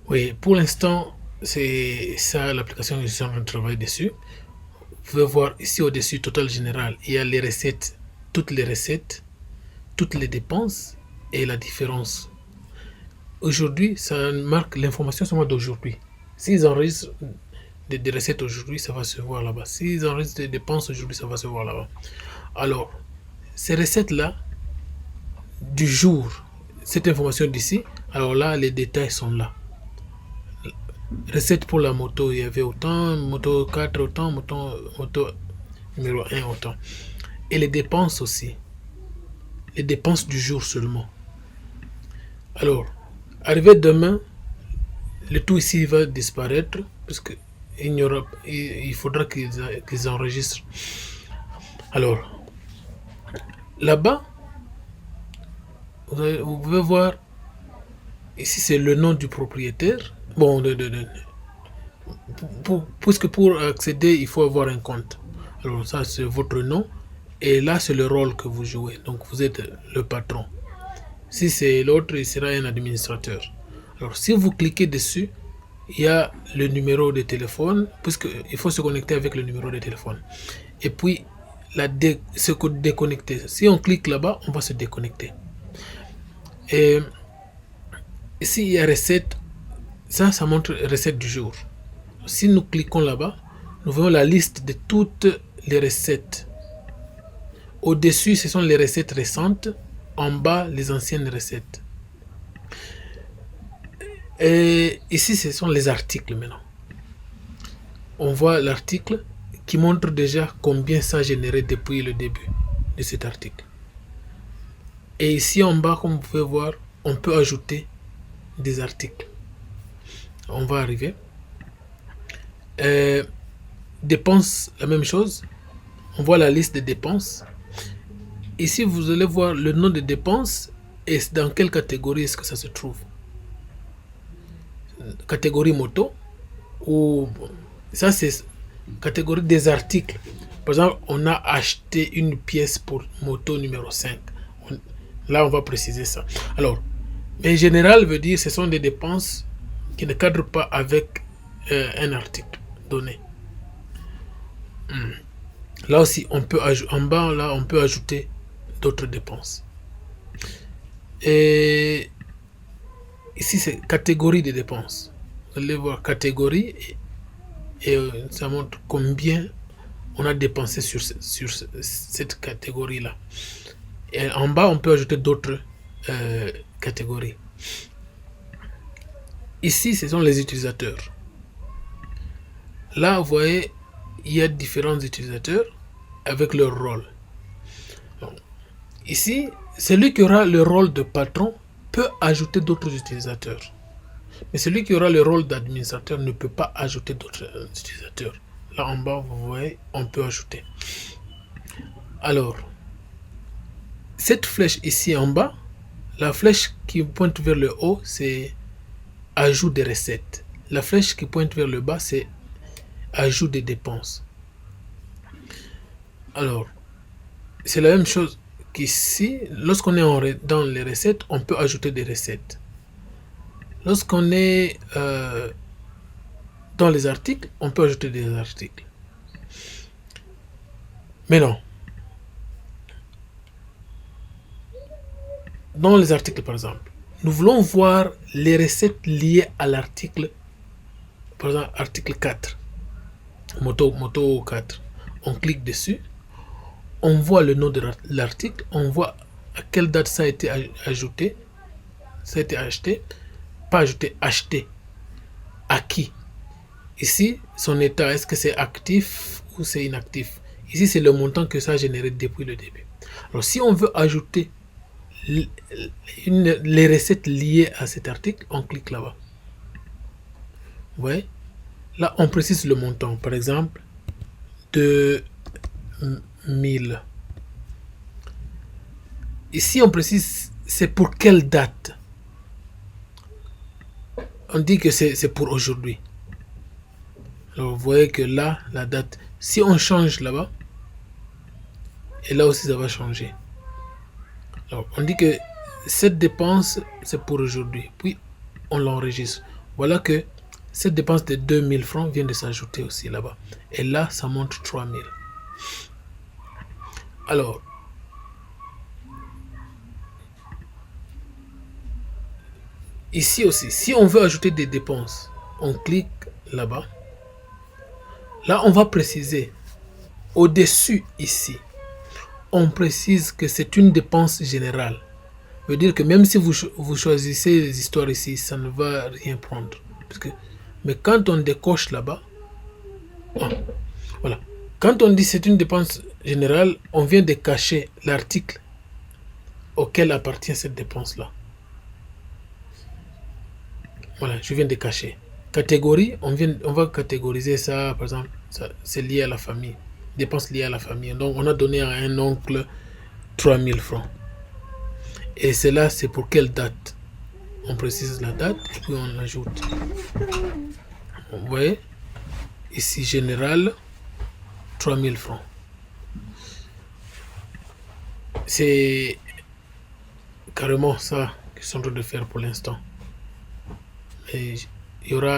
Oui, pour l'instant, c'est ça l'application que je suis en train de travailler dessus. Vous pouvez voir ici au-dessus, total général, il y a les recettes, toutes les dépenses et la différence. Aujourd'hui, ça marque l'information seulement d'aujourd'hui. S'ils enregistrent des recettes aujourd'hui, ça va se voir là-bas. S'ils enregistrent des dépenses aujourd'hui, ça va se voir là-bas. Alors, ces recettes-là, du jour, cette information d'ici, alors là, les détails sont là. Recette pour la moto, il y avait autant, moto 4 autant, moto numéro 1 autant. Et les dépenses aussi. Les dépenses du jour seulement. Alors, arrivé demain, le tout ici va disparaître parce que il faudra qu'ils enregistrent. Alors, là-bas, vous pouvez voir, ici c'est le nom du propriétaire. Bon, puisque pour accéder, il faut avoir un compte. Alors ça, c'est votre nom. Et là, c'est le rôle que vous jouez. Donc, vous êtes le patron. Si c'est l'autre, il sera un administrateur. Alors, si vous cliquez dessus, il y a le numéro de téléphone, puisqu'il faut se connecter avec le numéro de téléphone. Et puis, se déconnecter. Si on clique là-bas, on va se déconnecter. Et ici, il y a recette. Ça montre recette du jour. Si nous cliquons là-bas, nous voyons la liste de toutes les recettes. Au-dessus, ce sont les recettes récentes. En bas, les anciennes recettes. Et ici, ce sont les articles maintenant. On voit l'article qui montre déjà combien ça a généré depuis le début de cet article. Et ici en bas, comme vous pouvez voir, on peut ajouter des articles. On va arriver. Dépenses, la même chose. On voit la liste des dépenses. Ici, vous allez voir le nom des dépenses et dans quelle catégorie est-ce que ça se trouve. Catégorie moto ou ça c'est catégorie des articles. Par exemple, on a acheté une pièce pour moto numéro 5. Là, on va préciser ça. Alors, mais général veut dire ce sont des dépenses qui ne cadrent pas avec un article donné. Là aussi, on peut en bas, là, on peut ajouter d'autres dépenses. Et ici, c'est catégorie de dépenses. Vous allez voir catégorie et ça montre combien on a dépensé sur cette catégorie-là. Et en bas, on peut ajouter d'autres catégories. Ici, ce sont les utilisateurs. Là, vous voyez, il y a différents utilisateurs avec leur rôle. Donc, ici, celui qui aura le rôle de patron peut ajouter d'autres utilisateurs. Mais celui qui aura le rôle d'administrateur ne peut pas ajouter d'autres utilisateurs. Là en bas, vous voyez, on peut ajouter. Alors, cette flèche ici en bas, la flèche qui pointe vers le haut, c'est ajout des recettes. La flèche qui pointe vers le bas, c'est ajout des dépenses. Alors, c'est la même chose qu'ici. Lorsqu'on est dans les recettes, on peut ajouter des recettes. Lorsqu'on est dans les articles, on peut ajouter des articles. Mais non. Dans les articles, par exemple, nous voulons voir les recettes liées à l'article, par exemple, article 4, moto 4. On clique dessus, on voit le nom de l'article, on voit à quelle date ça a été ajouté, ça a été acheté, pas ajouté, acheté, à qui. Ici, son état, est-ce que c'est actif ou c'est inactif. Ici, c'est le montant que ça a généré depuis le début. Alors, si on veut ajouter les recettes liées à cet article, on clique là-bas. Vous voyez? Là, on précise le montant. Par exemple, 2000. Ici, on précise c'est pour quelle date. On dit que c'est pour aujourd'hui. Alors, vous voyez que là, la date, si on change là-bas, et là aussi, ça va changer. Alors, on dit que cette dépense, c'est pour aujourd'hui. Puis, on l'enregistre. Voilà que cette dépense de 2000 francs vient de s'ajouter aussi là-bas. Et là, ça montre 3000. Alors, ici aussi, si on veut ajouter des dépenses, on clique là-bas. Là, on va préciser au-dessus ici. On précise que c'est une dépense générale. Ça veut dire que même si vous choisissez les histoires ici, ça ne va rien prendre. Mais quand on décoche là-bas, voilà. Quand on dit c'est une dépense générale, on vient de cacher l'article auquel appartient cette dépense-là. Voilà, je viens de cacher. Catégorie, on va catégoriser ça, par exemple, c'est lié à la famille. Dépenses liées à la famille. Donc, on a donné à un oncle 3000 francs. Et cela, c'est pour quelle date? On précise la date et puis on ajoute. Vous voyez? Ici, général, 3000 francs. C'est carrément ça qu'ils sont en train de faire pour l'instant. Mais il y aura